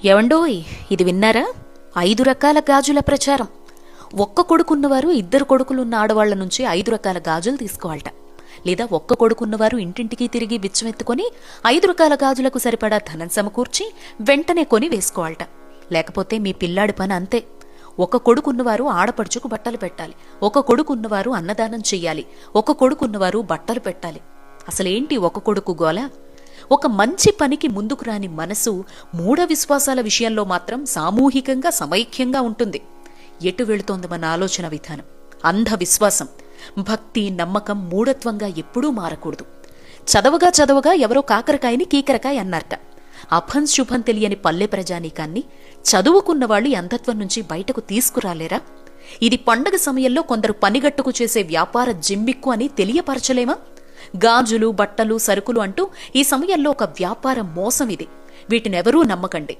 ఏవండోయ్, ఇది విన్నారా? 5 రకాల గాజుల ప్రచారం. ఒక్క కొడుకున్నవారు 2 కొడుకులున్న ఆడవాళ్ల నుంచి 5 రకాల గాజులు తీసుకోవాలట. లేదా ఒక్క కొడుకున్నవారు ఇంటింటికి తిరిగి బిచ్చమెత్తుకొని 5 రకాల గాజులకు సరిపడా ధనం సమకూర్చి వెంటనే కొని వేసుకోవాలట. లేకపోతే మీ పిల్లాడి పని అంతే. ఒక కొడుకున్నవారు ఆడపడుచుకు బట్టలు పెట్టాలి, ఒక కొడుకున్నవారు అన్నదానం చెయ్యాలి, ఒక కొడుకున్నవారు బట్టలు పెట్టాలి. అసలేంటి ఒక కొడుకు గోల? ఒక మంచి పనికి ముందుకు రాని మనసు మూఢ విశ్వాసాల విషయంలో మాత్రం సామూహికంగా సమైక్యంగా ఉంటుంది. ఎటు వెళుతోంది మన ఆలోచన విధానం? అంధ విశ్వాసం. భక్తి, నమ్మకం మూఢత్వంగా ఎప్పుడూ మారకూడదు. చదవగా ఎవరో కాకరకాయని కీకరకాయ అన్నారట. అభం శుభం తెలియని పల్లె ప్రజానీకాన్ని చదువుకున్నవాళ్లు అంధత్వం నుంచి బయటకు తీసుకురాలేరా? ఇది పండగ సమయంలో కొందరు పనిగట్టుకు చేసే వ్యాపార జిమ్మిక్కు అని తెలియపరచలేమా? గాజులు, బట్టలు, సరుకులు అంటూ ఈ సమయంలో ఒక వ్యాపార మోసం ఇది. వీటినెవరూ నమ్మకండి.